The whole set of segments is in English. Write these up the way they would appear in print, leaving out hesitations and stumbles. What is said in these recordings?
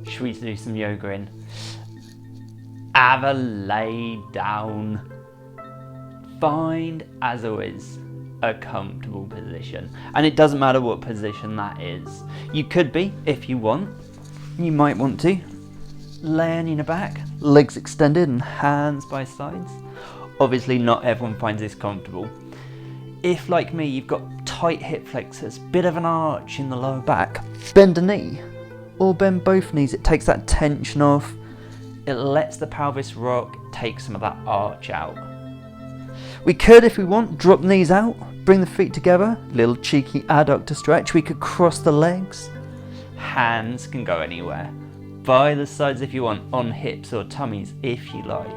Should we do some yoga in? Have a lay down. Find, as always, a comfortable position. And it doesn't matter what position that is. You could be, if you want, you might want to, laying on your back, legs extended and hands by sides. Obviously not everyone finds this comfortable. If, like me, you've got tight hip flexors, bit of an arch in the lower back, bend a knee or bend both knees. It takes that tension off. It lets the pelvis rock, take some of that arch out. We could, if we want, drop knees out, bring the feet together, little cheeky adductor stretch. We could cross the legs. Hands can go anywhere. By the sides if you want, on hips or tummies if you like.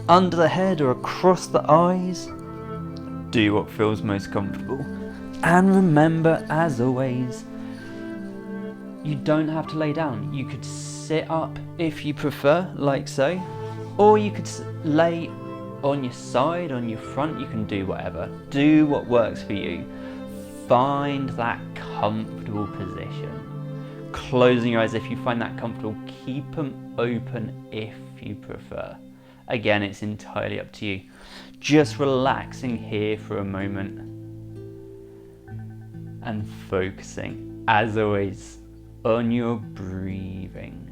Under the head or across the eyes. Do what feels most comfortable. And remember, as always, you don't have to lay down. You could sit up if you prefer, like so. Or you could lay on your side, on your front. You can do whatever. Do what works for you. Find that comfortable position. Closing your eyes if you find that comfortable. Keep them open if you prefer. Again, it's entirely up to you. Just relaxing here for a moment and focusing, as always, on your breathing.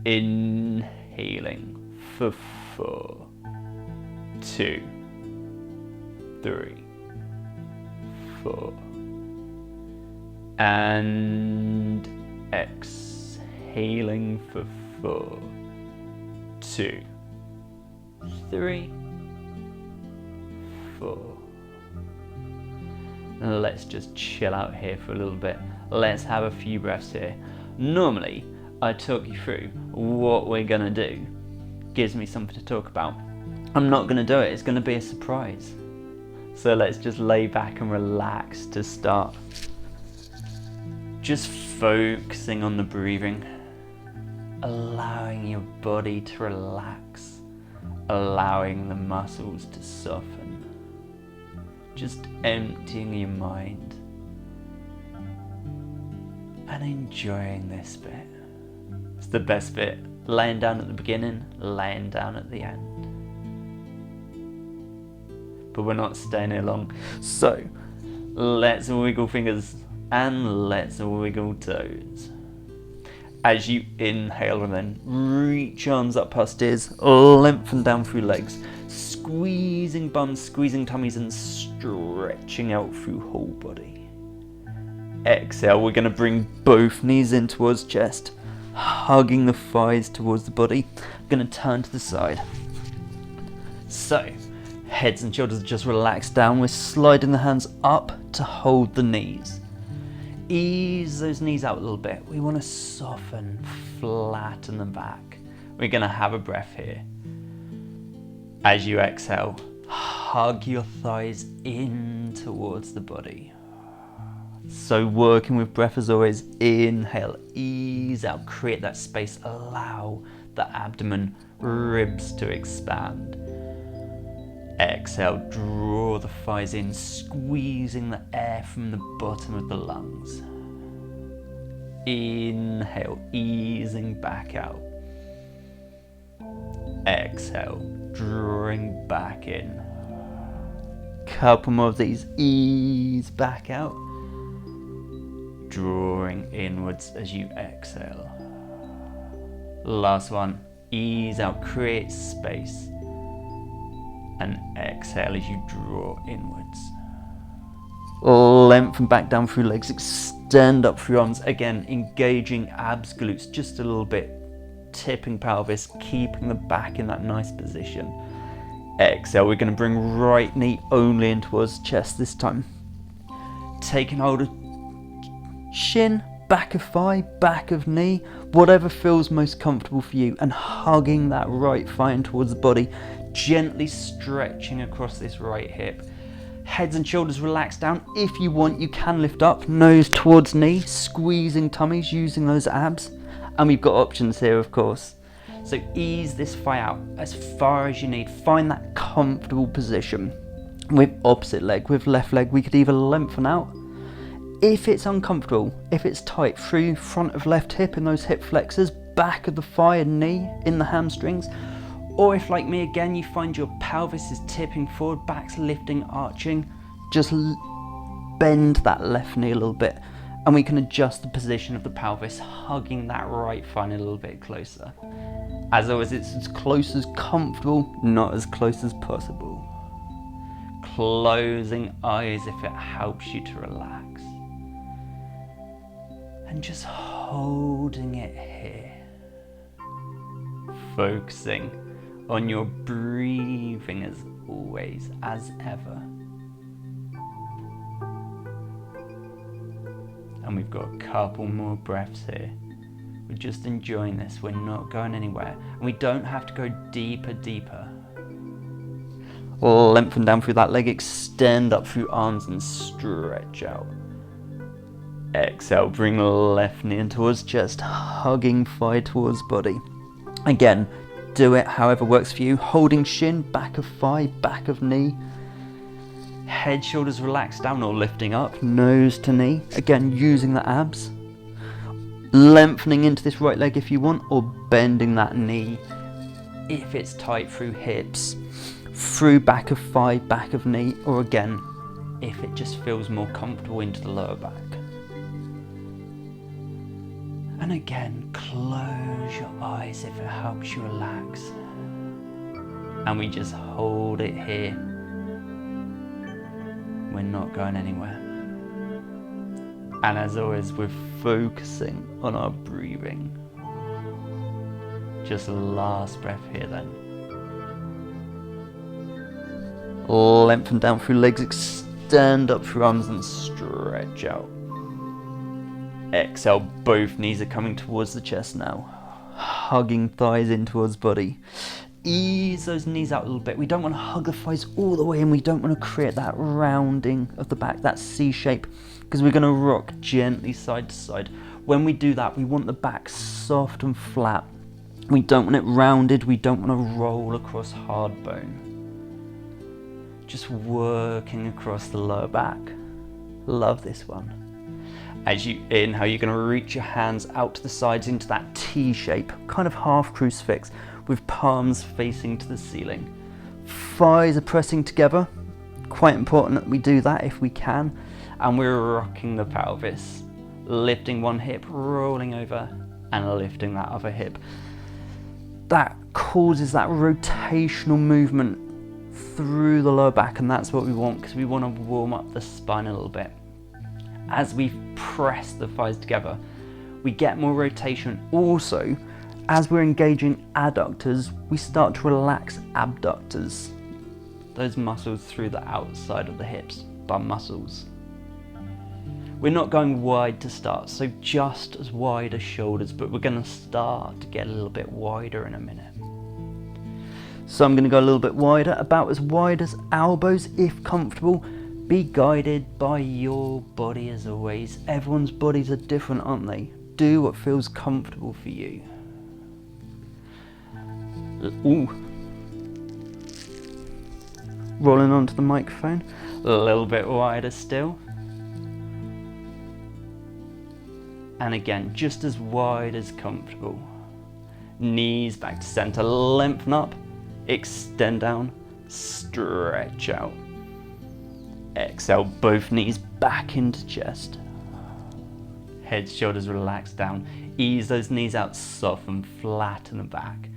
Inhaling for 4, 2, 3, 4. And exhaling for 4, 2, 3, 4. Let's just chill out here for a little bit. Let's have a few breaths here. Normally, I talk you through what we're gonna do. Gives me something to talk about. I'm not gonna do it, it's gonna be a surprise. So let's just lay back and relax to start. Just focusing on the breathing, allowing your body to relax, allowing the muscles to soften, just emptying your mind and enjoying this bit. It's the best bit, laying down at the beginning, laying down at the end. But we're not staying here long, so let's wiggle fingers and let's wiggle toes. As you inhale and then reach arms up past ears, lengthen down through legs, squeezing bums, squeezing tummies and stretching out through whole body. Exhale, we're going to bring both knees in towards chest, hugging the thighs towards the body. I'm going to turn to the side. So, heads and shoulders just relax down. We're sliding the hands up to hold the knees. Ease those knees out a little bit. We want to soften, flatten them back. We're going to have a breath here. As you exhale, hug your thighs in towards the body. So working with breath as always, inhale, ease out, create that space, allow the abdomen, ribs to expand. Exhale, draw the thighs in, squeezing the air from the bottom of the lungs. Inhale, easing back out. Exhale, drawing back in. Couple more of these, ease back out. Drawing inwards as you exhale. Last one, ease out, create space. And exhale as you draw inwards. Lengthen back down through legs, extend up through arms. Again, engaging abs, glutes just a little bit. Tipping pelvis, keeping the back in that nice position. Exhale, we're going to bring right knee only in towards chest this time. Taking hold of shin, back of thigh, back of knee, whatever feels most comfortable for you, and hugging that right thigh in towards the body. Gently stretching across this right hip. Heads and shoulders relax down. If you want, you can lift up, nose towards knee, squeezing tummies, using those abs. And we've got options here, of course. So ease this thigh out as far as you need. Find that comfortable position. With opposite leg, with left leg, we could either lengthen out, If it's uncomfortable, if it's tight, through front of left hip in those hip flexors, back of the thigh and knee in the hamstrings. Or if, like me again, you find your pelvis is tipping forward, back's lifting, arching, just bend that left knee a little bit, and we can adjust the position of the pelvis, hugging that right thigh a little bit closer. As always, it's as close as comfortable, not as close as possible. Closing eyes if it helps you to relax. And just holding it here. Focusing on your breathing as always, as ever. And we've got a couple more breaths here. We're just enjoying this, we're not going anywhere. And we don't have to go deeper. Lengthen down through that leg, extend up through arms and stretch out. Exhale, bring left knee in towards chest, hugging thigh towards body. Again, do it however works for you, holding shin, back of thigh, back of knee. Head, shoulders relaxed down or lifting up, nose to knee. Again, using the abs. Lengthening into this right leg if you want, or bending that knee if it's tight through hips, through back of thigh, back of knee, or again, if it just feels more comfortable into the lower back. And again, close your eyes if it helps you relax. And we just hold it here. We're not going anywhere. And as always, we're focusing on our breathing. Just last breath here then. Lengthen down through legs, extend up through arms and stretch out. Exhale, both knees are coming towards the chest now. Hugging thighs in towards body. Ease those knees out a little bit. We don't want to hug the thighs all the way, and we don't want to create that rounding of the back, that C shape, because we're going to rock gently side to side. When we do that, we want the back soft and flat. We don't want it rounded, we don't want to roll across hard bone. Just working across the lower back. Love this one. As you inhale, you're going to reach your hands out to the sides into that T shape, kind of half crucifix, with palms facing to the ceiling. Thighs are pressing together. Quite important that we do that if we can. And we're rocking the pelvis, lifting one hip, rolling over, and lifting that other hip. That causes that rotational movement through the lower back, and that's what we want, because we want to warm up the spine a little bit. As we press the thighs together, we get more rotation. Also, as we're engaging adductors, we start to relax abductors, those muscles through the outside of the hips, bum muscles. We're not going wide to start, so just as wide as shoulders, but we're going to start to get a little bit wider in a minute. So I'm going to go a little bit wider, about as wide as elbows if comfortable. Be guided by your body as always. Everyone's bodies are different, aren't they? Do what feels comfortable for you. Ooh. Rolling onto the microphone. A little bit wider still. And again, just as wide as comfortable. Knees back to center, lengthen up, extend down, stretch out. Exhale, both knees back into chest. Head, shoulders relaxed down. Ease those knees out, soften, flatten the back.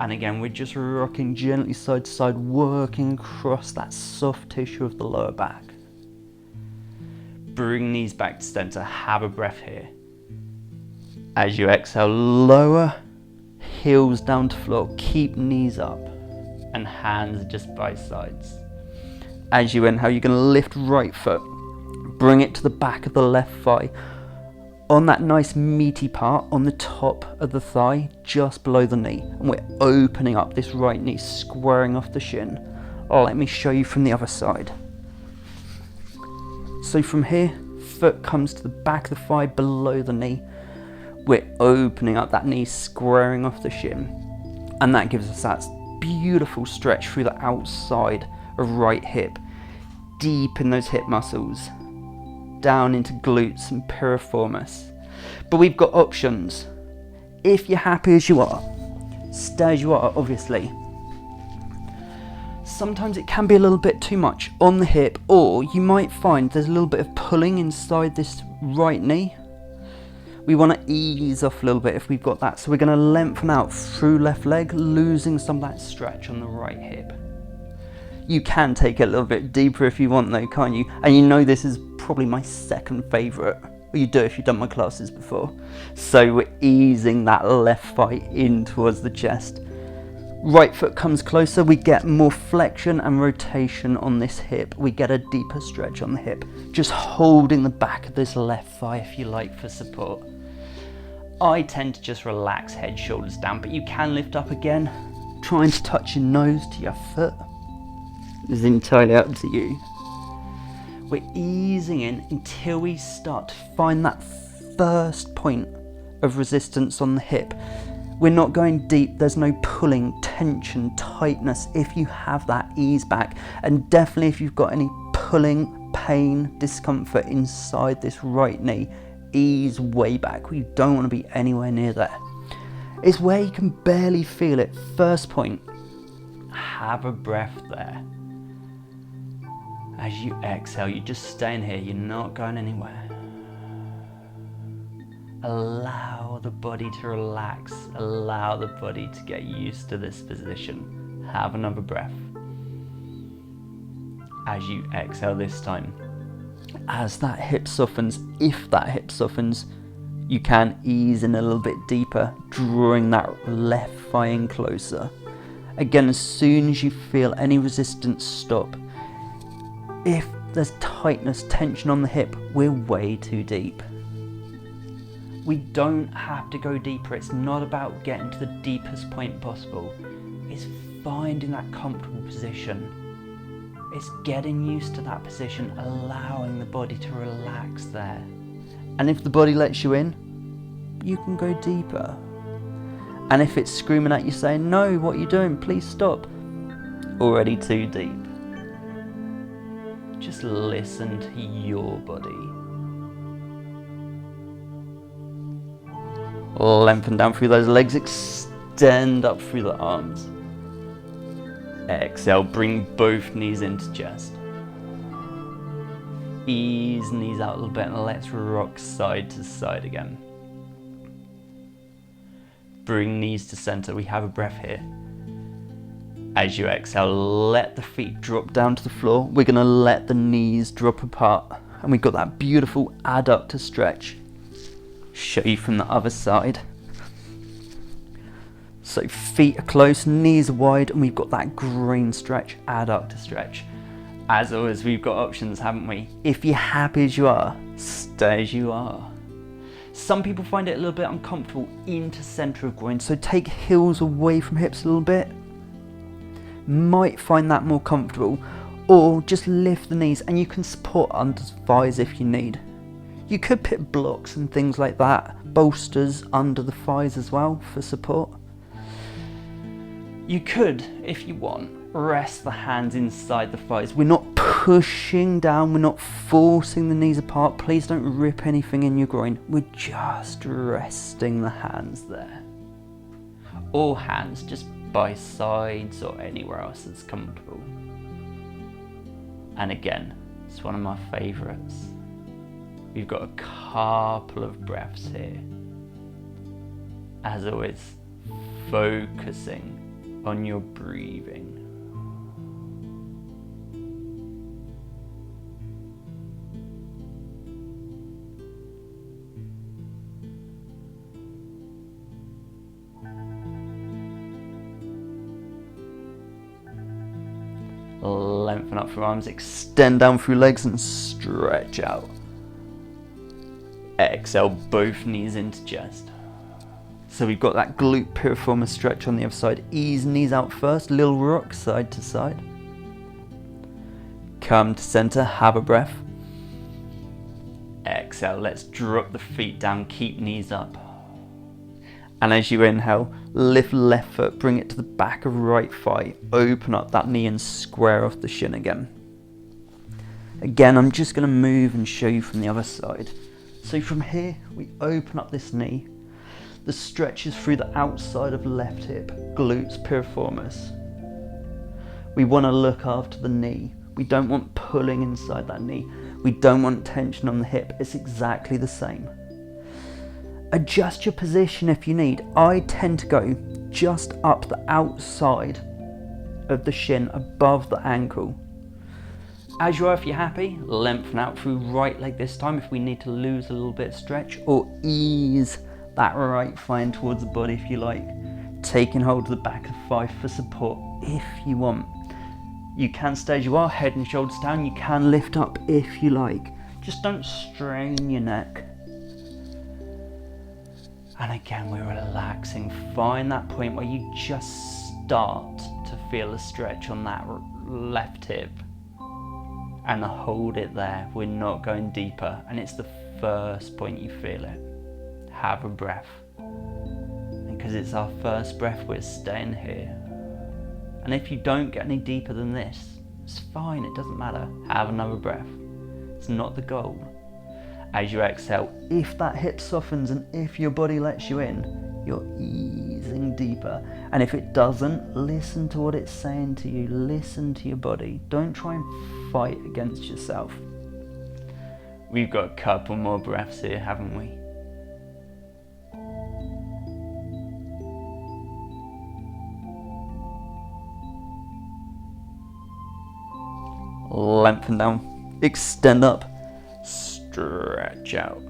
And again, we're just rocking gently side to side, working across that soft tissue of the lower back. Bring knees back to center, have a breath here. As you exhale, lower, heels down to floor, keep knees up, and hands just by sides. As you inhale, you're going to lift right foot, bring it to the back of the left thigh, on that nice meaty part on the top of the thigh, just below the knee. And we're opening up this right knee, squaring off the shin. Oh, let me show you from the other side. So from here, foot comes to the back of the thigh, below the knee. We're opening up that knee, squaring off the shin. And that gives us that beautiful stretch through the outside of right hip, deep in those hip muscles. down into glutes and piriformis. But we've got options. If you're happy as you are, stay as you are, obviously. Sometimes it can be a little bit too much on the hip, or you might find there's a little bit of pulling inside this right knee. We want to ease off a little bit if we've got that. So we're going to lengthen out through left leg, losing some of that stretch on the right hip. You can take it a little bit deeper if you want though, can't you? And you know this is probably my second favourite. Well, you do if you've done my classes before. So we're easing that left thigh in towards the chest. Right foot comes closer, we get more flexion and rotation on this hip. We get a deeper stretch on the hip. Just holding the back of this left thigh if you like for support. I tend to just relax head, shoulders down, but you can lift up again. Trying to touch your nose to your foot is entirely up to you. We're easing in until we start to find that first point of resistance on the hip. We're not going deep, there's no pulling, tension, tightness. If you have that, ease back. And definitely if you've got any pulling, pain, discomfort inside this right knee, ease way back. We don't want to be anywhere near there. It's where you can barely feel it. First point, have a breath there. As you exhale, you're just staying here, you're not going anywhere. Allow the body to relax, allow the body to get used to this position. Have another breath. As you exhale this time, as that hip softens, if that hip softens, you can ease in a little bit deeper, drawing that left thigh in closer. Again, as soon as you feel any resistance, stop. If there's tightness, tension on the hip, we're way too deep. We don't have to go deeper. It's not about getting to the deepest point possible. It's finding that comfortable position. It's getting used to that position, allowing the body to relax there. And if the body lets you in, you can go deeper. And if it's screaming at you saying, no, what are you doing? Please stop. Already too deep. Just listen to your body. Lengthen down through those legs, extend up through the arms. Exhale, bring both knees into chest. Ease knees out a little bit and let's rock side to side again. Bring knees to center, we have a breath here. As you exhale, let the feet drop down to the floor. We're gonna let the knees drop apart. And we've got that beautiful adductor stretch. Show you from the other side. So feet are close, knees are wide, and we've got that groin stretch, adductor stretch. As always, we've got options, haven't we? If you're happy as you are, stay as you are. Some people find it a little bit uncomfortable into center of groin, so take heels away from hips a little bit. Might find that more comfortable, or just lift the knees and you can support under thighs if you need. You could put blocks and things like that, bolsters under the thighs as well for support. You could, if you want, rest the hands inside the thighs. We're not pushing down, we're not forcing the knees apart. Please don't rip anything in your groin. We're just resting the hands there. Or hands just by sides or anywhere else that's comfortable. And again, it's one of my favourites. We've got a couple of breaths here. As always, focusing on your breathing. Lengthen up through arms, extend down through legs and stretch out. Exhale, both knees into chest. So we've got that glute piriformis stretch on the other side. Ease knees out first, little rock side to side. Come to center, have a breath. Exhale, let's drop the feet down, keep knees up. And as you inhale, lift left foot, bring it to the back of right thigh. Open up that knee and square off the shin again. Again, I'm just going to move and show you from the other side. So from here, we open up this knee. The stretch is through the outside of the left hip, glutes piriformis. We want to look after the knee. We don't want pulling inside that knee. We don't want tension on the hip. It's exactly the same. Adjust your position if you need. I tend to go just up the outside of the shin, above the ankle. As you are, if you're happy, lengthen out through right leg this time if we need to lose a little bit of stretch, or ease that right thigh in towards the body if you like, taking hold of the back of the thigh for support if you want. You can stay as you are, head and shoulders down. You can lift up if you like. Just don't strain your neck. And again, we're relaxing. Find that point where you just start to feel a stretch on that left hip. And hold it there. We're not going deeper. And it's the first point you feel it. Have a breath. And because it's our first breath, we're staying here. And if you don't get any deeper than this, it's fine, it doesn't matter. Have another breath. It's not the goal. As you exhale, if that hip softens and if your body lets you in, you're easing deeper. And if it doesn't, listen to what it's saying to you. Listen to your body. Don't try and fight against yourself. We've got a couple more breaths here, haven't we? Lengthen down, extend up, stretch out.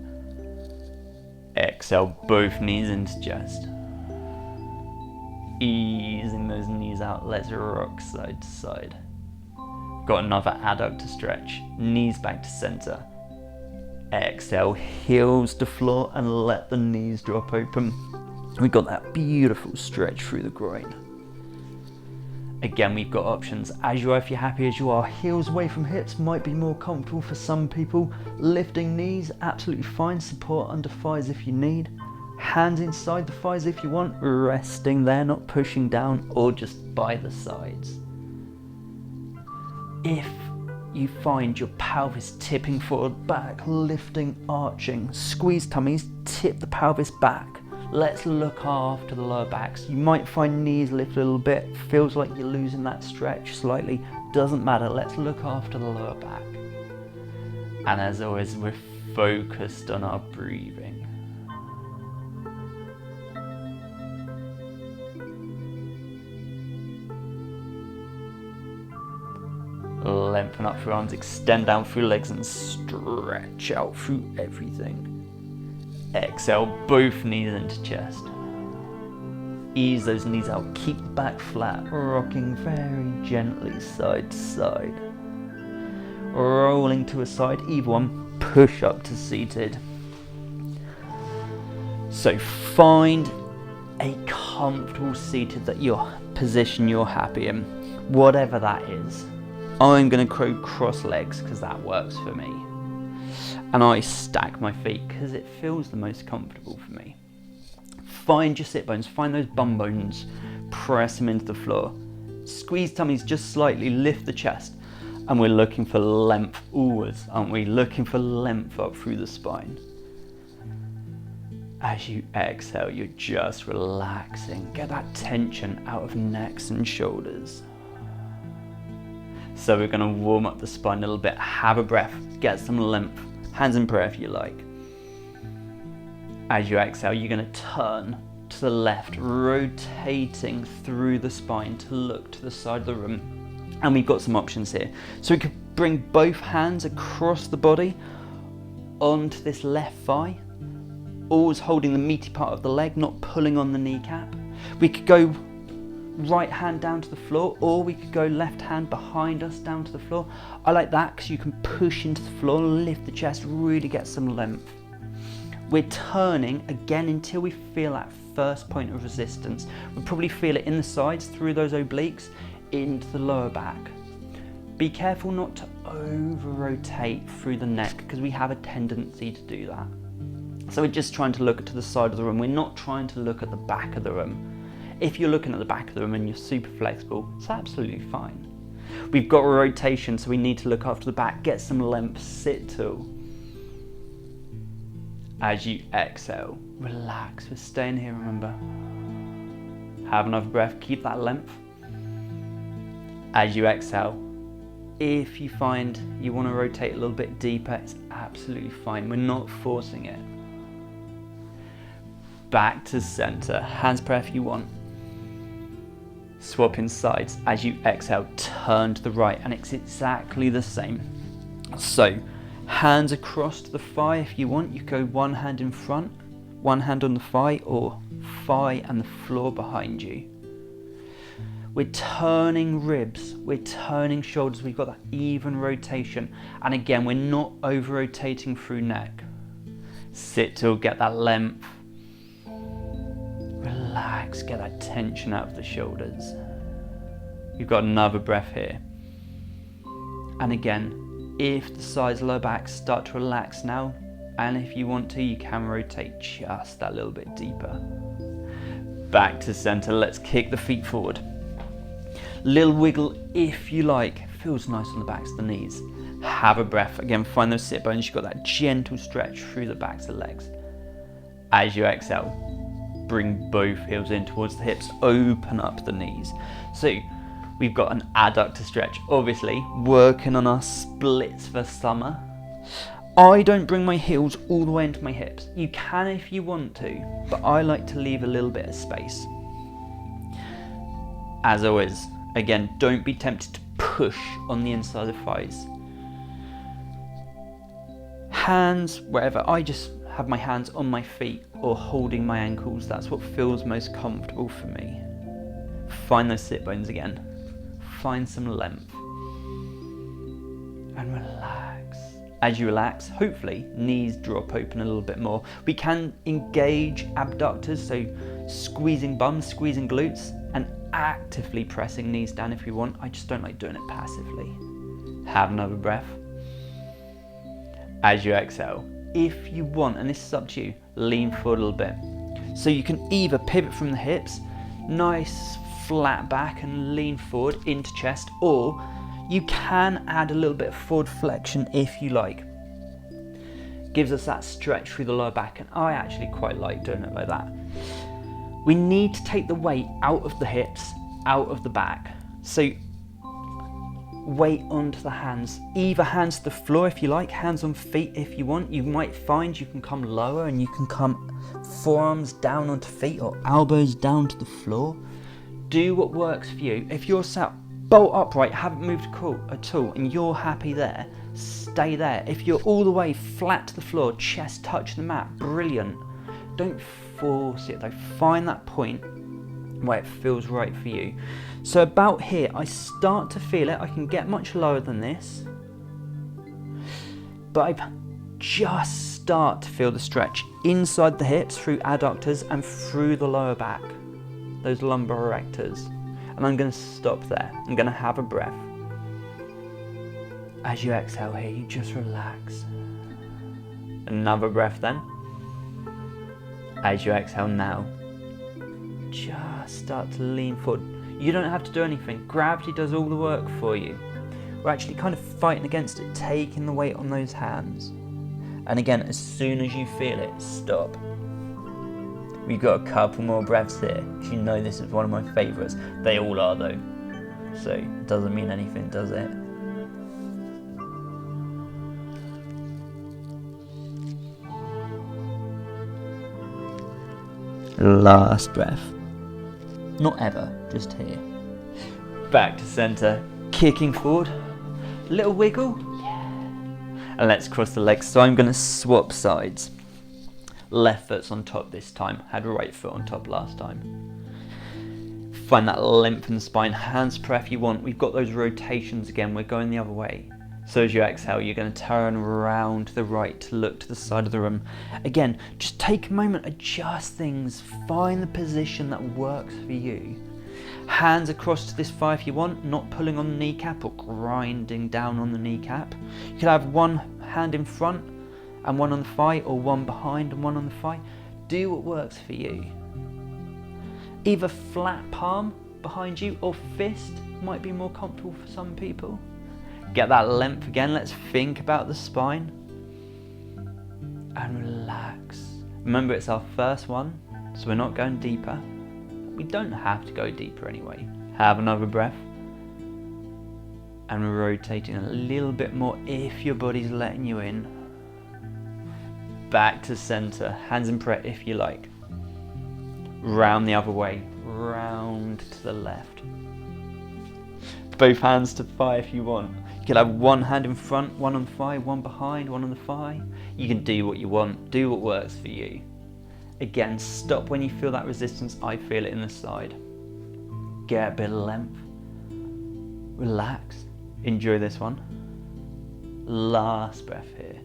Exhale, both knees into chest. Easing those knees out, let's rock side to side. Got another adductor stretch, knees back to center. Exhale, heels to floor and let the knees drop open. We've got that beautiful stretch through the groin. Again, we've got options. As you are, if you're happy as you are, heels away from hips might be more comfortable for some people. Lifting knees, absolutely fine. Support under thighs if you need. Hands inside the thighs if you want. Resting there, not pushing down, or just by the sides. If you find your pelvis tipping forward, back, lifting, arching, squeeze tummies, tip the pelvis back. Let's look after the lower backs. You might find knees lift a little bit, feels like you're losing that stretch slightly, doesn't matter, let's look after the lower back. And as always, we're focused on our breathing. Lengthen up through arms, extend down through legs and stretch out through everything. Exhale, both knees into chest. Ease those knees out, keep the back flat, rocking very gently side to side. Rolling to a side, either one, push up to seated. So find a comfortable seated position you're happy in, whatever that is. I'm going to go cross legs because that works for me. And I stack my feet because it feels the most comfortable for me. Find your sit bones, find those bum bones, press them into the floor. Squeeze tummies just slightly, lift the chest. And we're looking for length always, aren't we? Looking for length up through the spine. As you exhale, you're just relaxing. Get that tension out of necks and shoulders. So we're going to warm up the spine a little bit. Have a breath, get some length. Hands in prayer if you like. As you exhale, you're going to turn to the left, rotating through the spine to look to the side of the room. And we've got some options here. So we could bring both hands across the body onto this left thigh, always holding the meaty part of the leg, not pulling on the kneecap. We could go right hand down to the floor, or we could go left hand behind us down to the floor. I like that because you can push into the floor, lift the chest, really get some length. We're turning again until we feel that first point of resistance. We'll probably feel it in the sides, through those obliques, into the lower back. Be careful not to over-rotate through the neck because we have a tendency to do that. So we're just trying to look to the side of the room. We're not trying to look at the back of the room. If you're looking at the back of the room and you're super flexible, it's absolutely fine. We've got a rotation, so we need to look after the back, get some length, sit tall. As you exhale, relax. We're staying here, remember. Have another breath, keep that length. As you exhale, if you find you want to rotate a little bit deeper, it's absolutely fine. We're not forcing it. Back to center, hands prayer if you want. Swapping sides. As you exhale, turn to the right, and it's exactly the same. So, hands across to the thigh if you want. You go one hand in front, one hand on the thigh, or thigh and the floor behind you. We're turning ribs, we're turning shoulders, we've got that even rotation. And again, we're not over-rotating through neck. Sit till, get that length. Relax, get that tension out of the shoulders. You've got another breath here. And again, if the sides, lower back start to relax now, and if you want to, you can rotate just that little bit deeper. Back to center, let's kick the feet forward. Little wiggle if you like, feels nice on the backs of the knees. Have a breath, again find those sit bones, you've got that gentle stretch through the backs of the legs. As you exhale, bring both heels in towards the hips, open up the knees. So we've got an adductor stretch, obviously working on our splits for summer. I don't bring my heels all the way into my hips. You can if you want to, but I like to leave a little bit of space. As always, again, don't be tempted to push on the inside of the thighs. Hands wherever, I just have my hands on my feet or holding my ankles. That's what feels most comfortable for me. Find those sit bones again. Find some length. And relax. As you relax, hopefully, knees drop open a little bit more. We can engage abductors, so squeezing bums, squeezing glutes, and actively pressing knees down if you want. I just don't like doing it passively. Have another breath. As you exhale, if you want, and this is up to you, lean forward a little bit. So you can either pivot from the hips, nice flat back and lean forward into chest, or you can add a little bit of forward flexion if you like. Gives us that stretch through the lower back, and I actually quite like doing it like that. We need to take the weight out of the hips, out of the back. So weight onto the hands, either hands to the floor if you like, hands on feet if you want. You might find you can come lower and you can come forearms down onto feet or elbows down to the floor. Do what works for you. If you're sat bolt upright, haven't moved at all, and you're happy there, stay there. If you're all the way flat to the floor, chest touch the mat, brilliant. Don't force it though. Find that point where it feels right for you. So about here, I start to feel it. I can get much lower than this, but I just start to feel the stretch inside the hips, through adductors and through the lower back, those lumbar erectors. And I'm going to stop there. I'm going to have a breath. As you exhale here, you just relax. Another breath then. As you exhale now, just start to lean forward. You don't have to do anything. Gravity does all the work for you. We're actually kind of fighting against it, taking the weight on those hands. And again, as soon as you feel it, stop. We've got a couple more breaths here. You know this is one of my favourites. They all are though. So it doesn't mean anything, does it? Last breath. Not ever, just here. Back to centre, kicking forward. Little wiggle. Yeah. And let's cross the legs. So I'm going to swap sides. Left foot's on top this time. Had right foot on top last time. Find that length in the spine. Hands prayer if you want. We've got those rotations again. We're going the other way. So as you exhale, you're going to turn around to the right to look to the side of the room. Again, just take a moment, adjust things, find the position that works for you. Hands across to this thigh if you want, not pulling on the kneecap or grinding down on the kneecap. You could have one hand in front and one on the thigh, or one behind and one on the thigh. Do what works for you. Either flat palm behind you, or fist might be more comfortable for some people. Get that length again. Let's think about the spine and relax. Remember, it's our first one, so we're not going deeper. We don't have to go deeper anyway. Have another breath. And rotating a little bit more if your body's letting you in. Back to center, hands in prayer if you like. Round the other way, round to the left. Both hands to thigh if you want. You can have one hand in front, one on the thigh, one behind, one on the thigh. You can do what you want, do what works for you. Again, stop when you feel that resistance. I feel it in the side. Get a bit of length. Relax. Enjoy this one. Last breath here.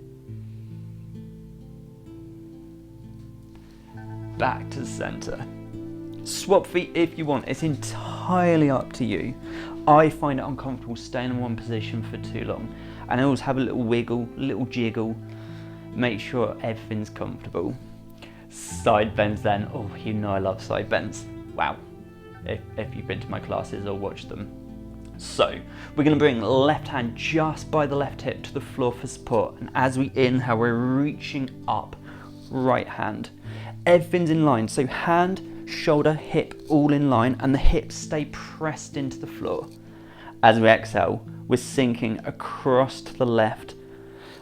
Back to center. Swap feet if you want. It's entirely up to you. I find it uncomfortable staying in one position for too long. And I always have a little wiggle, little jiggle. Make sure everything's comfortable. Side bends then. Oh, you know I love side bends. Wow. If you've been to my classes or watched them. So, we're going to bring left hand just by the left hip to the floor for support. And as we inhale, we're reaching up. Right hand. Everything's in line. So hand, shoulder, hip all in line, and the hips stay pressed into the floor. As we exhale, we're sinking across to the left.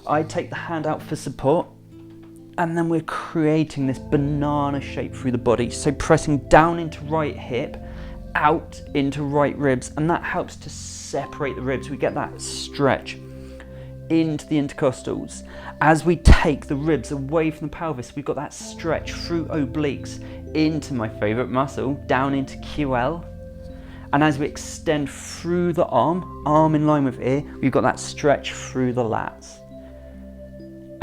I take the hand out for support, and then we're creating this banana shape through the body. So pressing down into right hip, out into right ribs, and that helps to separate the ribs. We get that stretch into the intercostals. As we take the ribs away from the pelvis, we've got that stretch through obliques into my favorite muscle, down into QL. And as we extend through the arm in line with ear, we've got that stretch through the lats.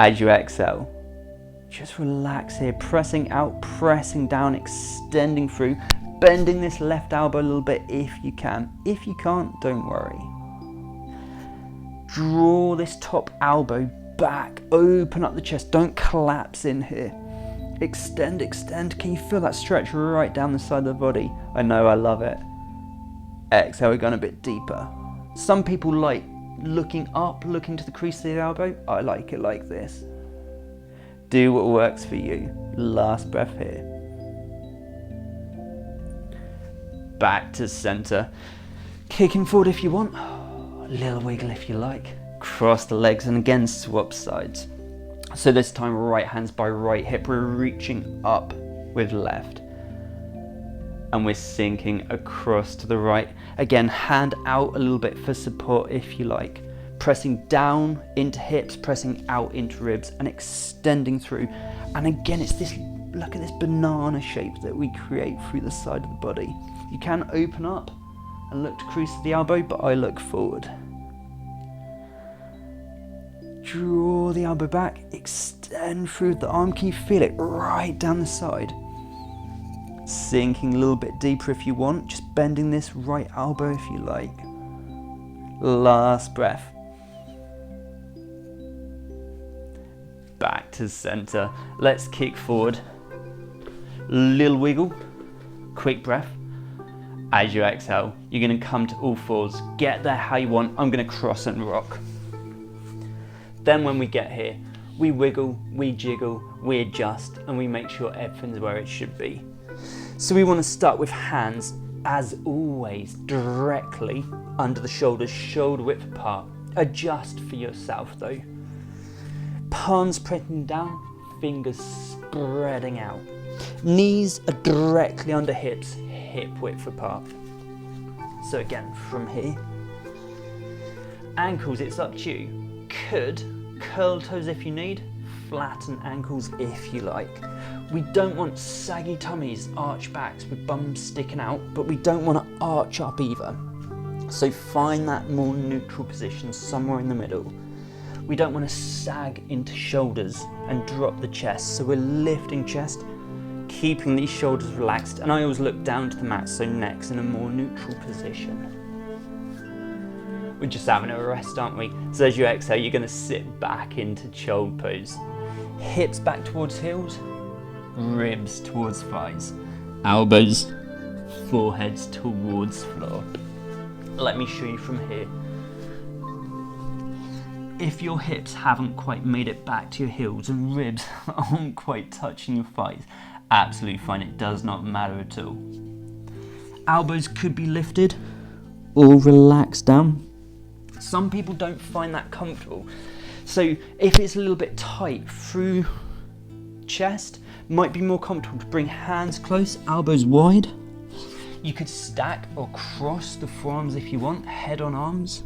As you exhale, just relax here, pressing out, pressing down, extending through, bending this left elbow a little bit if you can. If you can't, don't worry. Draw this top elbow back, open up the chest, don't collapse in here. Extend, extend. Can you feel that stretch right down the side of the body? I know, I love it. Exhale, we're going a bit deeper. Some people like looking up, looking to the crease of the elbow. I like it like this. Do what works for you. Last breath here. Back to center. Kicking forward if you want. A little wiggle if you like. Cross the legs and again swap sides. So this time right hands by right hip. We're reaching up with left. And we're sinking across to the right. Again, hand out a little bit for support if you like. Pressing down into hips, pressing out into ribs and extending through. And again, it's this, look at this banana shape that we create through the side of the body. You can open up and look to crease the elbow, but I look forward. Draw the elbow back, extend through the arm. Can you feel it right down the side? Sinking a little bit deeper if you want, just bending this right elbow if you like. Last breath. Back to center. Let's kick forward. Little wiggle, quick breath. As you exhale, you're going to come to all fours. Get there how you want. I'm going to cross and rock. Then when we get here, we wiggle, we jiggle, we adjust, and we make sure everything's where it should be. So we want to start with hands, as always, directly under the shoulders, shoulder width apart. Adjust for yourself though. Palms pressing down, fingers spreading out. Knees are directly under hips, hip width apart. So again, from here. Ankles, it's up to you. Could curl toes if you need, flatten ankles if you like. We don't want saggy tummies, arch backs with bums sticking out, but we don't want to arch up either. So find that more neutral position somewhere in the middle. We don't want to sag into shoulders and drop the chest, so we're lifting chest, keeping these shoulders relaxed, and I always look down to the mat, so neck's in a more neutral position. We're just having a rest, aren't we? So as you exhale, you're going to sit back into child pose. Hips back towards heels, ribs towards thighs, elbows foreheads towards floor. Let me show you from here. If your hips haven't quite made it back to your heels and ribs aren't quite touching your thighs, absolutely fine, it does not matter at all. Elbows could be lifted or relaxed down. Some people don't find that comfortable. So if it's a little bit tight through chest, might be more comfortable to bring hands close, elbows wide. You could stack or cross the forearms if you want, head on arms.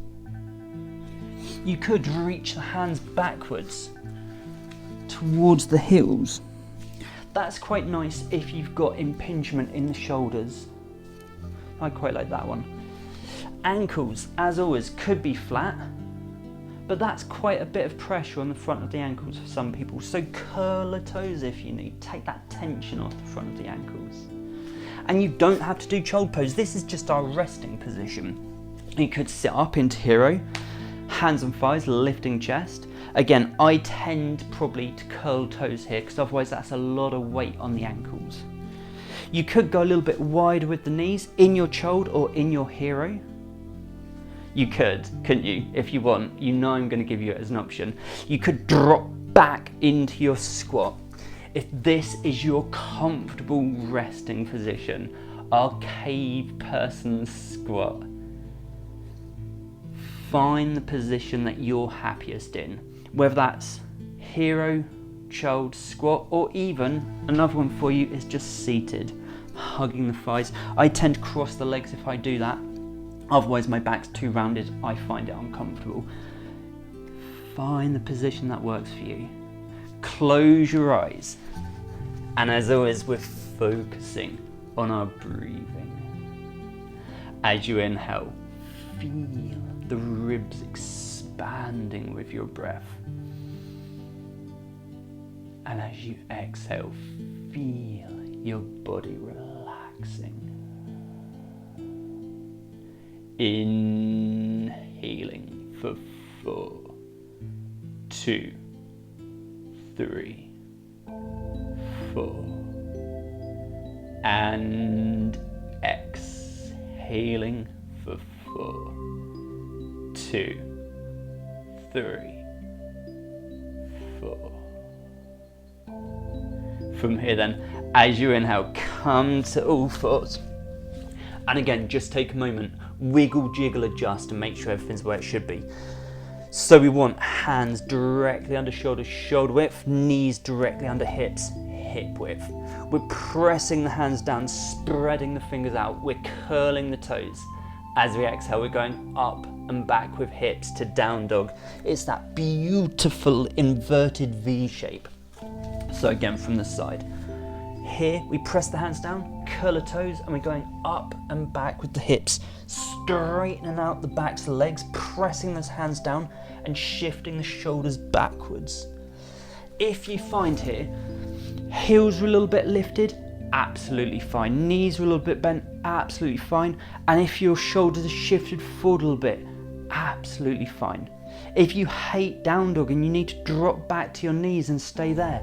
You could reach the hands backwards towards the heels. That's quite nice if you've got impingement in the shoulders. I quite like that one. Ankles, as always, could be flat, but that's quite a bit of pressure on the front of the ankles for some people. So curl the toes if you need. Take that tension off the front of the ankles. And you don't have to do child pose. This is just our resting position. You could sit up into hero, hands on thighs, lifting chest. Again, I tend probably to curl toes here because otherwise that's a lot of weight on the ankles. You could go a little bit wider with the knees in your child or in your hero. You could, couldn't you? If you want, you know I'm going to give you it as an option. You could drop back into your squat. If this is your comfortable resting position, our cave person squat. Find the position that you're happiest in, whether that's hero, child, squat, or even another one for you is just seated, hugging the thighs. I tend to cross the legs if I do that, otherwise my back's too rounded, I find it uncomfortable. Find the position that works for you. Close your eyes, and as always, we're focusing on our breathing. As you inhale, feel the ribs expanding with your breath. And as you exhale, feel your body relaxing. Inhaling for 4, 2, 3, 4. And exhaling for 4, 2, 3, 4. From here then, as you inhale, come to all fours. And again, just take a moment, wiggle, jiggle, adjust, and make sure everything's where it should be. So we want hands directly under shoulders, shoulder width, knees directly under hips, hip width. We're pressing the hands down, spreading the fingers out. We're curling the toes. As we exhale, we're going up and back with hips to down dog. It's that beautiful inverted V shape. So again, from the side. Here, we press the hands down, curl the toes, and we're going up and back with the hips, straightening out the backs of the legs, pressing those hands down, and shifting the shoulders backwards. If you find here, heels are a little bit lifted, absolutely fine. Knees are a little bit bent, absolutely fine. And if your shoulders are shifted forward a little bit, absolutely fine. If you hate down dog and you need to drop back to your knees and stay there,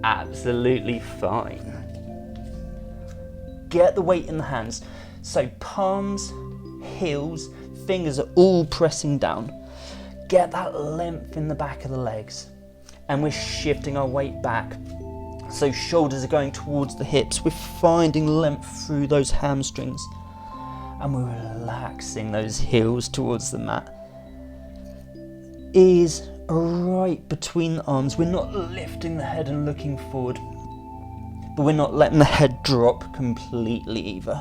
absolutely fine. Get the weight in the hands. So palms, heels, fingers are all pressing down. Get that length in the back of the legs. And we're shifting our weight back. So shoulders are going towards the hips. We're finding length through those hamstrings. And we're relaxing those heels towards the mat. Ears are right between the arms. We're not lifting the head and looking forward, but we're not letting the head drop completely either.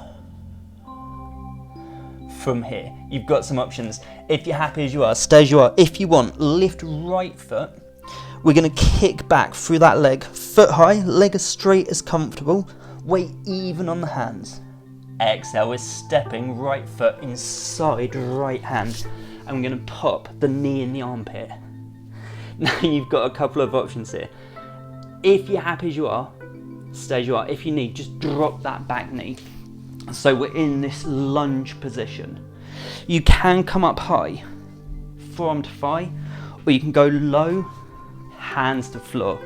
From here, you've got some options. If you're happy as you are, stay as you are. If you want, lift right foot. We're going to kick back through that leg, foot high, leg as straight as comfortable, weight even on the hands. Exhale, we're stepping right foot inside right hand. And we're going to pop the knee in the armpit. Now you've got a couple of options here. If you're happy as you are, stay as you are. If you need, just drop that back knee. So we're in this lunge position. You can come up high, forearm to thigh, or you can go low, hands to floor.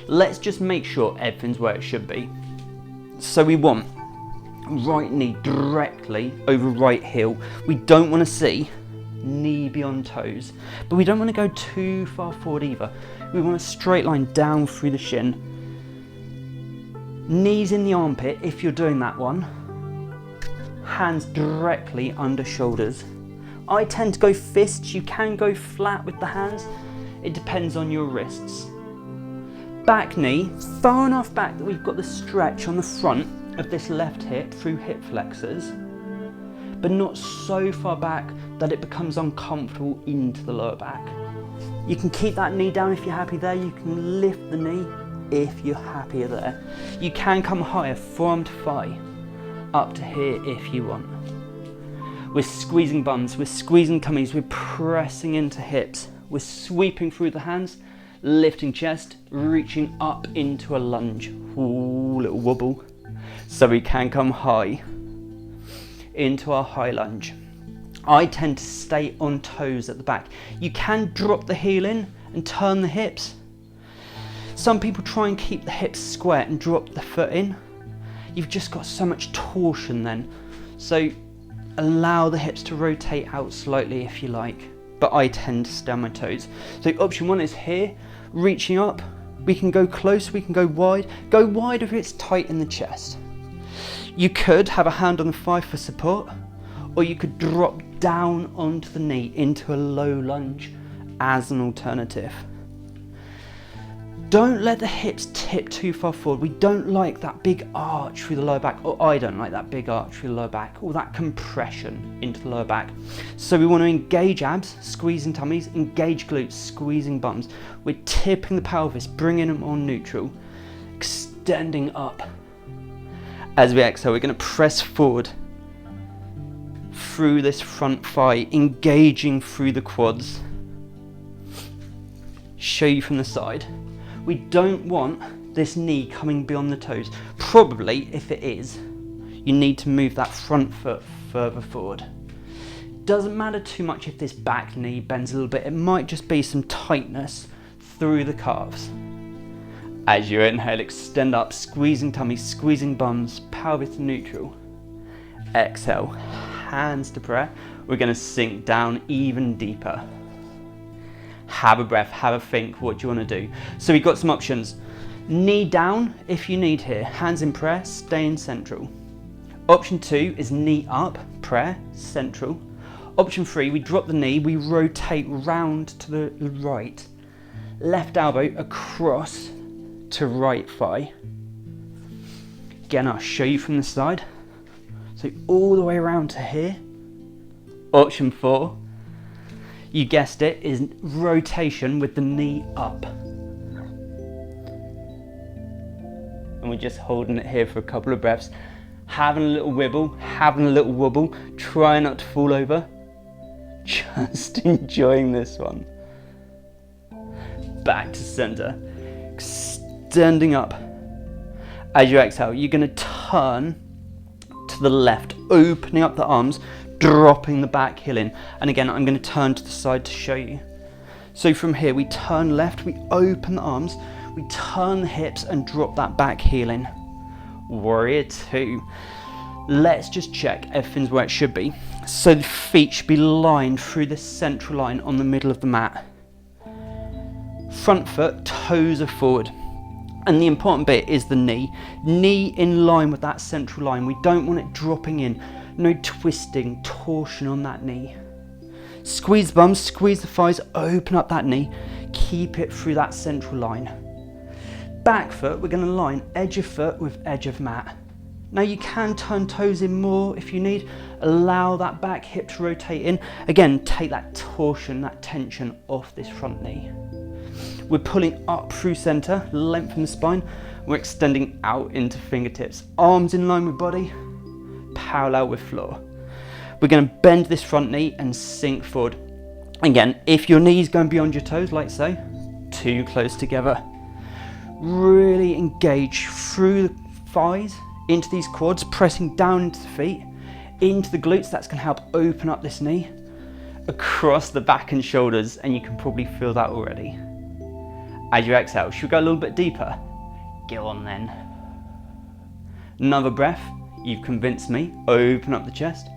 Let's just make sure everything's where it should be. So we want right knee directly over right heel. We don't want to see knee beyond toes, but we don't want to go too far forward either. We want a straight line down through the shin. Knees in the armpit if you're doing that one. Hands directly under shoulders. I tend to go fists. You can go flat with the hands. It depends on your wrists. Back knee, far enough back that we've got the stretch on the front of this left hip through hip flexors, but not so far back that it becomes uncomfortable into the lower back. You can keep that knee down if you're happy there. You can lift the knee if you're happier there. You can come higher, forearm to thigh, up to here if you want. We're squeezing bums, we're squeezing tummies, we're pressing into hips. We're sweeping through the hands, lifting chest, reaching up into a lunge. Ooh, little wobble. So we can come high into our high lunge. I tend to stay on toes at the back. You can drop the heel in and turn the hips. Some people try and keep the hips square and drop the foot in. You've just got so much torsion then. So allow the hips to rotate out slightly if you like, but I tend to stay on my toes. So option one is here, reaching up. We can go close, we can go wide. Go wide if it's tight in the chest. You could have a hand on the thigh for support, or you could drop down onto the knee into a low lunge as an alternative. Don't let the hips tip too far forward. We don't like that big arch through the lower back, or I don't like that big arch through the lower back, or that compression into the lower back. So we want to engage abs, squeezing tummies, engage glutes, squeezing bums. We're tipping the pelvis, bringing them on neutral, extending up. As we exhale, we're going to press forward through this front thigh, engaging through the quads. Show you from the side. We don't want this knee coming beyond the toes. Probably, if it is, you need to move that front foot further forward. Doesn't matter too much if this back knee bends a little bit. It might just be some tightness through the calves. As you inhale, extend up, squeezing tummies, squeezing bums, pelvis to neutral. Exhale, hands to prayer. We're going to sink down even deeper. Have a breath, have a think, what do you want to do? So we've got some options. Knee down if you need here, hands in prayer, stay in central. Option 2 is knee up, prayer, central. Option 3, we drop the knee, we rotate round to the right. Left elbow across to right thigh. Again, I'll show you from the side. So all the way around to here. Option 4, you guessed it, is rotation with the knee up. And we're just holding it here for a couple of breaths. Having a little wibble, having a little wobble, try not to fall over. Just enjoying this one. Back to center, extending up. As you exhale, you're going to turn to the left, opening up the arms, dropping the back heel in. And again, I'm going to turn to the side to show you. So from here, we turn left, we open the arms, we turn the hips and drop that back heel in. Warrior 2. Let's just check everything's where it should be. So the feet should be lined through this central line on the middle of the mat. Front foot, toes are forward. And the important bit is the knee. Knee in line with that central line. We don't want it dropping in. No twisting, torsion on that knee. Squeeze the bums, squeeze the thighs, open up that knee. Keep it through that central line. Back foot, we're going to line edge of foot with edge of mat. Now you can turn toes in more if you need. Allow that back hip to rotate in. Again, take that torsion, that tension off this front knee. We're pulling up through center, lengthen the spine. We're extending out into fingertips. Arms in line with body, parallel with floor. We're going to bend this front knee and sink forward. Again, if your knee's going beyond your toes, like so, too close together. Really engage through the thighs, into these quads, pressing down into the feet, into the glutes. That's going to help open up this knee, across the back and shoulders, and you can probably feel that already. As you exhale, should we go a little bit deeper? Go on then. Another breath. You've convinced me. Open up the chest.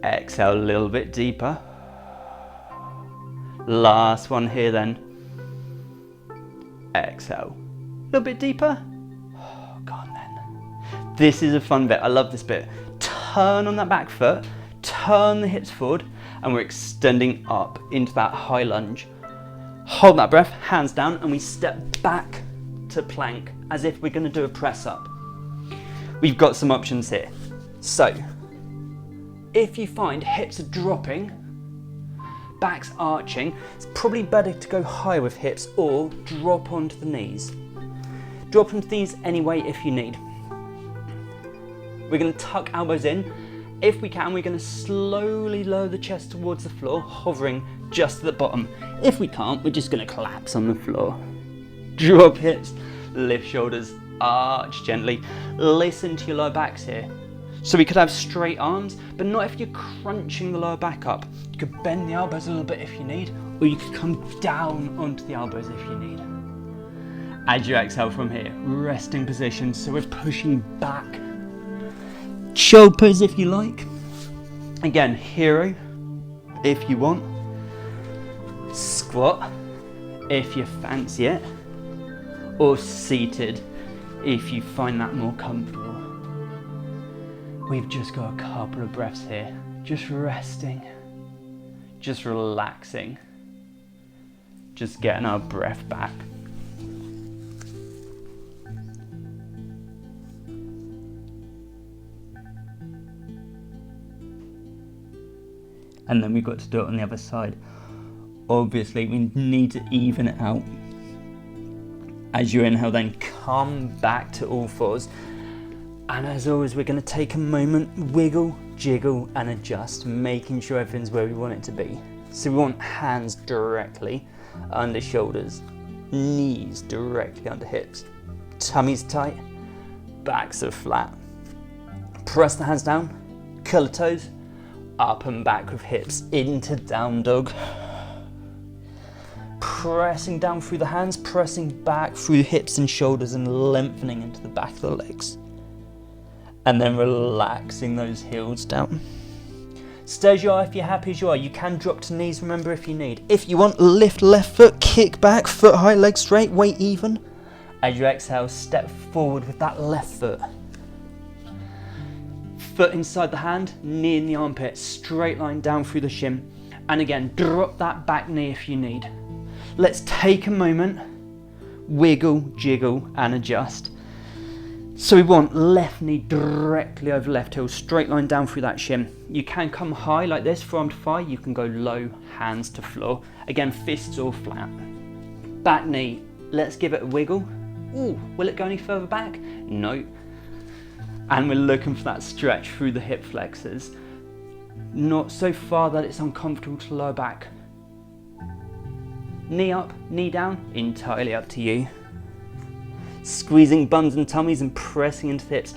Exhale a little bit deeper. Last one here then. Exhale. A little bit deeper. Go on then. This is a fun bit. I love this bit. Turn on that back foot. Turn the hips forward. And we're extending up into that high lunge. Hold that breath, hands down, and we step back to plank as if we're going to do a press up. We've got some options here. So, if you find hips are dropping, back's arching, it's probably better to go higher with hips or drop onto the knees. Drop onto these anyway if you need. We're going to tuck elbows in. If we can, we're going to slowly lower the chest towards the floor, hovering just at the bottom. If we can't, we're just going to collapse on the floor. Drop hips, lift shoulders, arch gently. Listen to your lower backs here. So we could have straight arms, but not if you're crunching the lower back up. You could bend the elbows a little bit if you need, or you could come down onto the elbows if you need. As you exhale from here, resting position, so we're pushing back. Child pose if you like. Again, hero if you want. Squat if you fancy it. Or seated if you find that more comfortable. We've just got a couple of breaths here. Just resting. Just relaxing. Just getting our breath back. And then we've got to do it on the other side. Obviously, we need to even it out. As you inhale, then come back to all fours. And as always, we're going to take a moment, wiggle, jiggle, and adjust, making sure everything's where we want it to be. So we want hands directly under shoulders, knees directly under hips, tummy's tight, backs are flat. Press the hands down, curl the toes, up and back with hips into down dog. Pressing down through the hands, pressing back through hips and shoulders and lengthening into the back of the legs. And then relaxing those heels down. Stay as you are if you're happy as you are. You can drop to knees, remember, if you need. If you want, lift left foot, kick back, foot high, leg straight, weight even. As you exhale, step forward with that left foot. Foot inside the hand, knee in the armpit, straight line down through the shin. And again, drop that back knee if you need. Let's take a moment, wiggle, jiggle, and adjust. So we want left knee directly over left heel, straight line down through that shin. You can come high like this, forearm to thigh. You can go low, hands to floor. Again, fists all flat. Back knee, let's give it a wiggle. Ooh, will it go any further back? No. And we're looking for that stretch through the hip flexors. Not so far that it's uncomfortable to lower back. Knee up, knee down, entirely up to you. Squeezing bums and tummies and pressing into the hips.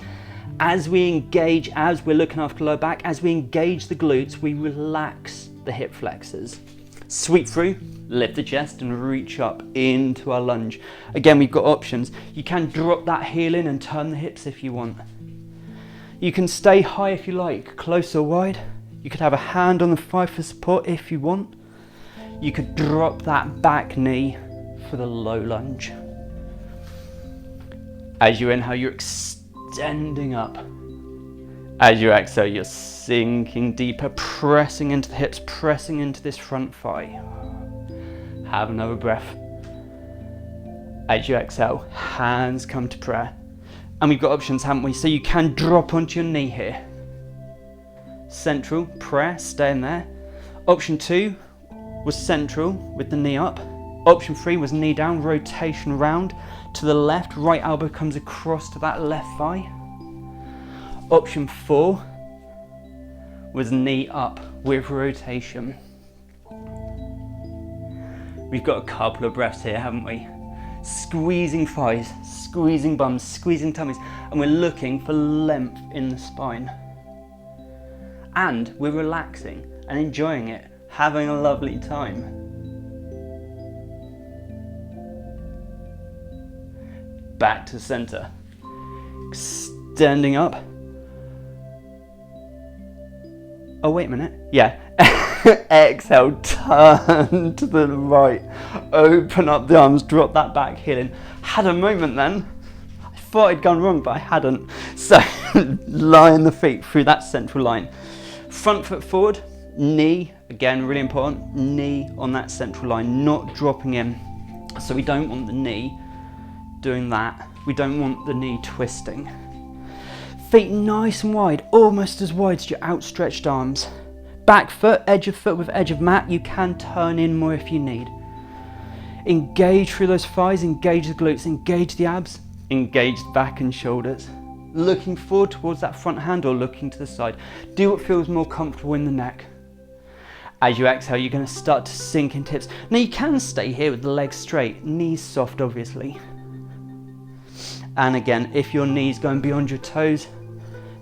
As we engage, as we're looking after lower back, as we engage the glutes, we relax the hip flexors. Sweep through, lift the chest and reach up into our lunge. Again, we've got options. You can drop that heel in and turn the hips if you want. You can stay high if you like, close or wide. You could have a hand on the thigh for support if you want. You could drop that back knee for the low lunge. As you inhale, you're extending up. As you exhale, you're sinking deeper, pressing into the hips, pressing into this front thigh. Have another breath. As you exhale, hands come to prayer. And we've got options, haven't we? So you can drop onto your knee here. Central, prayer, stay in there. Option 2 was central with the knee up. Option 3 was knee down, rotation round to the left, right elbow comes across to that left thigh. Option 4 was knee up with rotation. We've got a couple of breaths here, haven't we? Squeezing thighs, squeezing bums, squeezing tummies, and we're looking for length in the spine. And we're relaxing and enjoying it, having a lovely time. Back to center. extending up. Oh, wait a minute. Yeah. Exhale, turn to the right. Open up the arms, drop that back heel in. Had a moment then. I thought I'd gone wrong, but I hadn't. So, line the feet through that central line. Front foot forward, knee, again, really important, knee on that central line, not dropping in. So we don't want the knee doing that. We don't want the knee twisting. Feet nice and wide, almost as wide as your outstretched arms. Back foot, edge of foot with edge of mat. You can turn in more if you need. Engage through those thighs, engage the glutes, engage the abs, engage the back and shoulders. Looking forward towards that front hand or looking to the side. Do what feels more comfortable in the neck. As you exhale, you're going to start to sink into hips. Now you can stay here with the legs straight, knees soft obviously. And again, if your knees going beyond your toes,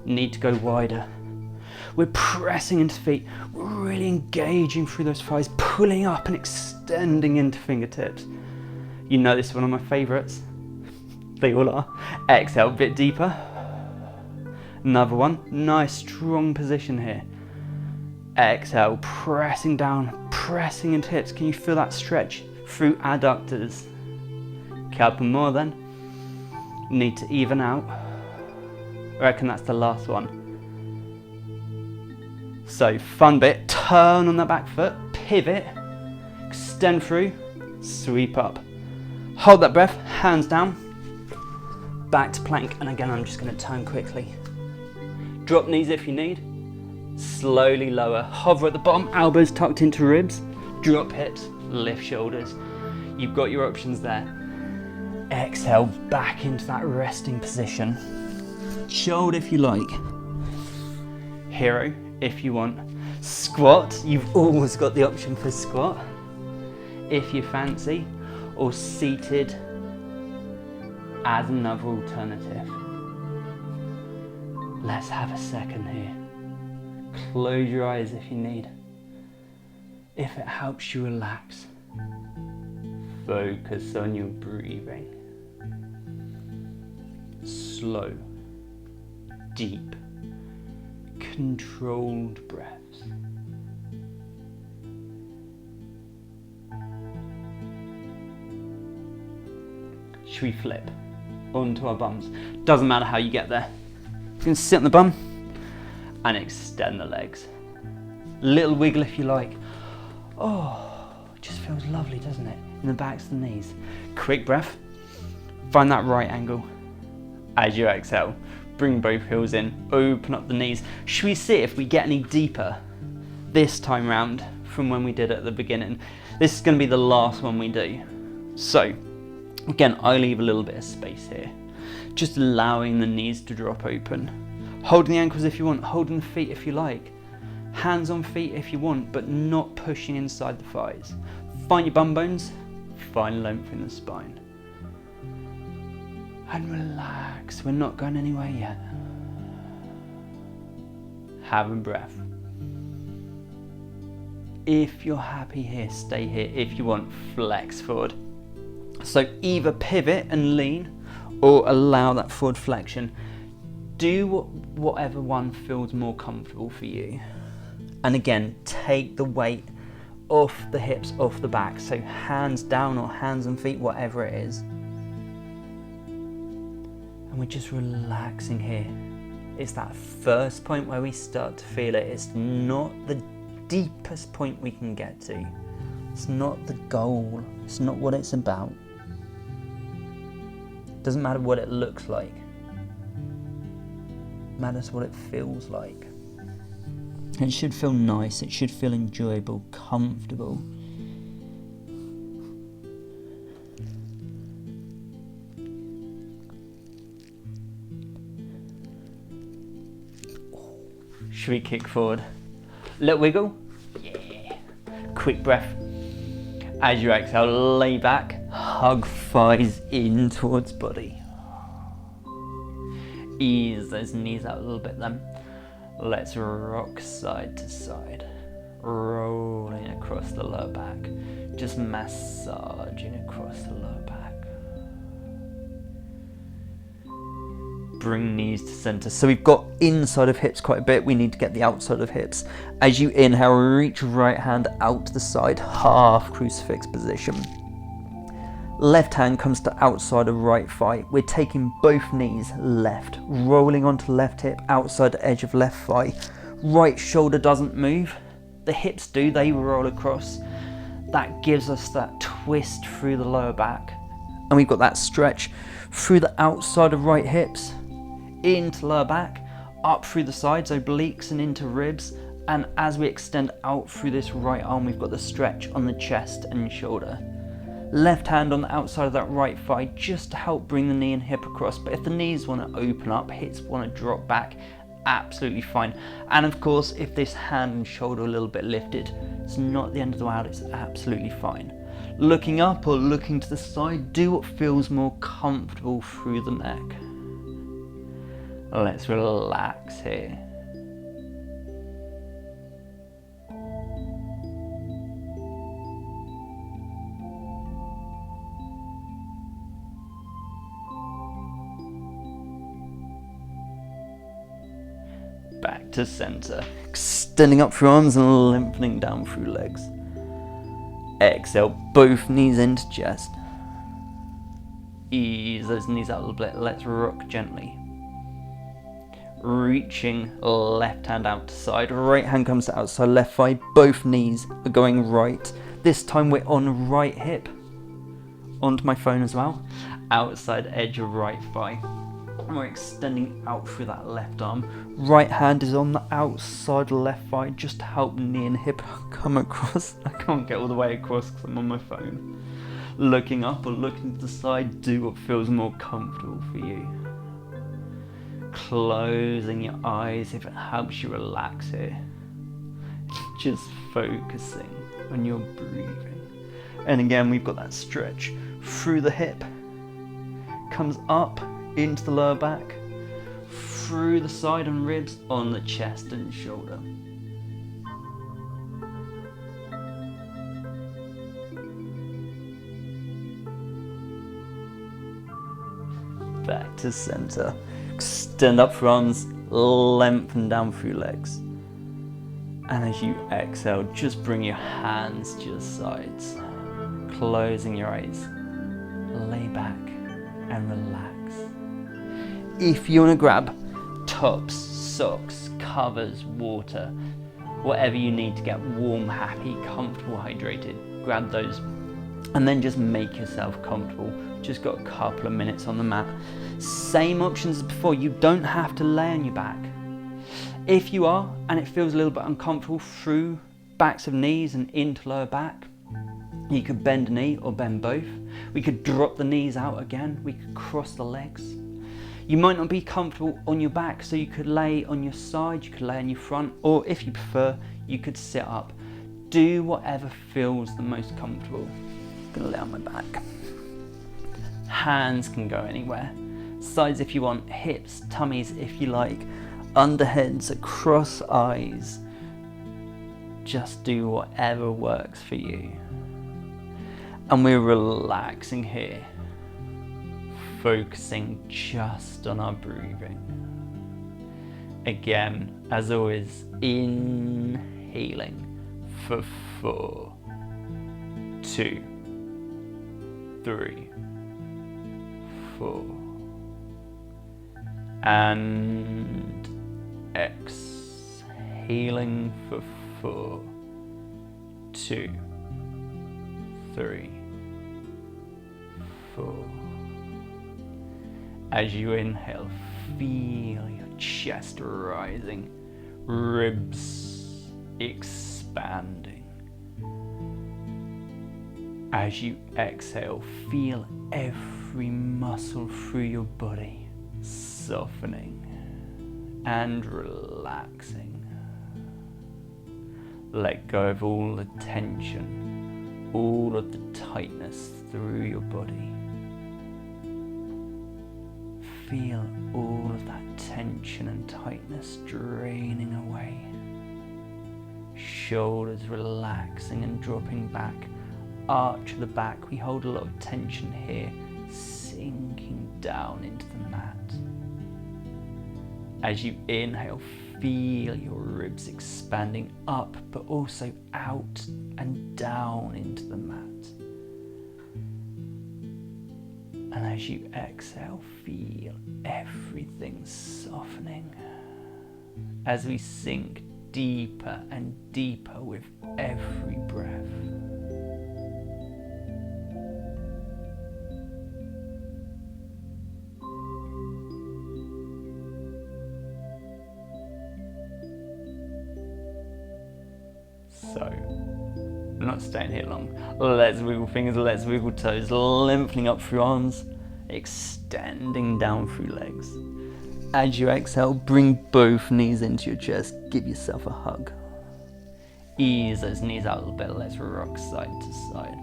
need to go wider. We're pressing into feet, we're really engaging through those thighs, pulling up and extending into fingertips. You know this is one of my favourites. They all are. Exhale, a bit deeper. Another one. Nice, strong position here. Exhale, pressing down, pressing into hips. Can you feel that stretch through adductors? Couple more then. Need to even out. I reckon that's the last one. So, fun bit, turn on the back foot, pivot, extend through, sweep up. Hold that breath, hands down, back to plank, and again I'm just going to turn quickly. Drop knees if you need, slowly lower, hover at the bottom, elbows tucked into ribs, drop hips, lift shoulders. You've got your options there. Exhale, back into that resting position. Shoulder if you like. Hero if you want. Squat, you've always got the option for squat if you fancy, or seated as another alternative. Let's have a second here. Close your eyes if you need. If it helps you relax, focus on your breathing. Slow, deep, controlled breaths. Should we flip onto our bums? Doesn't matter how you get there. You can sit on the bum and extend the legs. Little wiggle if you like. Oh, it just feels lovely, doesn't it? In the backs of the knees. Quick breath. Find that right angle. As you exhale, bring both heels in, open up the knees. Should we see if we get any deeper this time round from when we did at the beginning? This is going to be the last one we do. So, again, I leave a little bit of space here. Just allowing the knees to drop open. Holding the ankles if you want, holding the feet if you like. Hands on feet if you want, but not pushing inside the thighs. Find your bum bones, find length in the spine. And relax, we're not going anywhere yet. Have a breath. If you're happy here, stay here. If you want, flex forward. So either pivot and lean, or allow that forward flexion. Do whatever one feels more comfortable for you. And again, take the weight off the hips, off the back. So hands down or hands and feet, whatever it is. And we're just relaxing here. It's that first point where we start to feel it. It's not the deepest point we can get to. It's not the goal. It's not what it's about. It doesn't matter what it looks like. It matters what it feels like. It should feel nice. It should feel enjoyable, comfortable. Should we kick forward? Little wiggle. Yeah. Quick breath. As you exhale, lay back, hug thighs in towards body. Ease those knees out a little bit then. Let's rock side to side. Rolling across the lower back. Just massaging across the lower back. bring knees to center. So we've got inside of hips quite a bit. We need to get the outside of hips. As you inhale, reach right hand out to the side, half crucifix position. Left hand comes to outside of right thigh. We're taking both knees left, rolling onto left hip, outside edge of left thigh. Right shoulder doesn't move. The hips do, they roll across. That gives us that twist through the lower back. And we've got that stretch through the outside of right hips, into lower back, up through the sides, obliques and into ribs. And as we extend out through this right arm, we've got the stretch on the chest and shoulder. Left hand on the outside of that right thigh, just to help bring the knee and hip across. But if the knees want to open up, hips want to drop back, absolutely fine. And of course, if this hand and shoulder are a little bit lifted, it's not the end of the world, it's absolutely fine. Looking up or looking to the side, do what feels more comfortable through the neck. Let's relax here. Back to center, extending up through arms and lengthening down through legs. Exhale, both knees into chest. Ease those knees out a little bit. Let's rock gently. Reaching left hand out to side. Right hand comes to outside left thigh. Both knees are going right. This time we're on right hip. Onto my phone as well. Outside edge of right thigh. And we're extending out through that left arm. Right hand is on the outside left thigh, just to help knee and hip come across. I can't get all the way across because I'm on my phone. Looking up or looking to the side, do what feels more comfortable for you. Closing your eyes if it helps you relax here. Just focusing on your breathing. And again, we've got that stretch through the hip. Comes up into the lower back, through the side and ribs, on the chest and shoulder. Back to center. Extend up through arms, lengthen down through legs. And as you exhale, just bring your hands to your sides, closing your eyes. Lay back and relax. If you want to grab tops, socks, covers, water, whatever you need to get warm, happy, comfortable, hydrated, grab those and then just make yourself comfortable. Just got a couple of minutes on the mat. Same options as before, you don't have to lay on your back. If you are and it feels a little bit uncomfortable through backs of knees and into lower back, you could bend a knee or bend both. We could drop the knees out again. We could cross the legs. You might not be comfortable on your back, so you could lay on your side, you could lay on your front, or if you prefer, you could sit up. Do whatever feels the most comfortable. I'm gonna lay on my back. Hands can go anywhere. Sides if you want, hips, tummies if you like, underheads, across eyes. Just do whatever works for you. And we're relaxing here, focusing just on our breathing. Again, as always, inhaling for 4, 2, 3, 4, and exhaling for 4, 2, 3, 4. As you inhale, feel your chest rising, ribs expanding. As you exhale, feel every muscle through your body softening and relaxing. Let go of all the tension, all of the tightness through your body. Feel all of that tension and tightness draining away. Shoulders relaxing and dropping back. Arch of the back, we hold a lot of tension here, sinking down into the mat. As you inhale, feel your ribs expanding up, but also out and down into the mat. And as you exhale, feel everything softening as we sink deeper and deeper with every breath. So, we're not staying here long. Let's wiggle fingers, let's wiggle toes, lengthening up through arms, extending down through legs. As you exhale, bring both knees into your chest, give yourself a hug. Ease those knees out a little bit, let's rock side to side.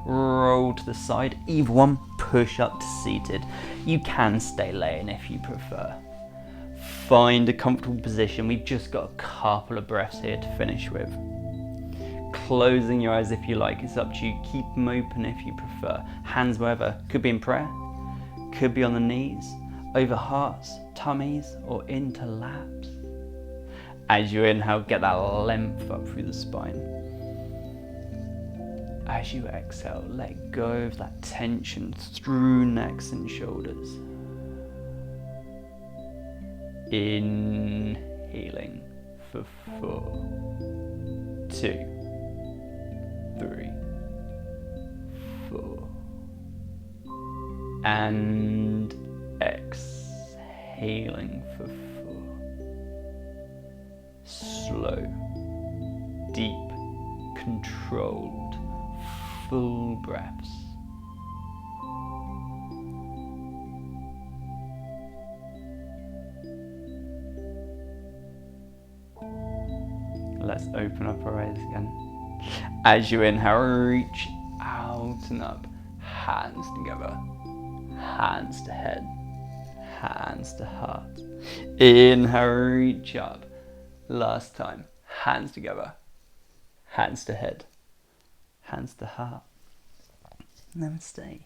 Roll to the side, either one, push up to seated. You can stay laying if you prefer. Find a comfortable position. We've just got a couple of breaths here to finish with. Closing your eyes if you like, it's up to you. Keep them open if you prefer. Hands wherever, could be in prayer, could be on the knees, over hearts, tummies, or into laps. As you inhale, get that length up through the spine. As you exhale, let go of that tension through necks and shoulders. Inhaling for 4, 2, 3, 4. And exhaling for 4. Slow, deep, controlled, full breaths. Let's open up our eyes again. As you inhale, reach out and up. Hands together. Hands to head. Hands to heart. Inhale, reach up. Last time. Hands together. Hands to head. Hands to heart. Namaste.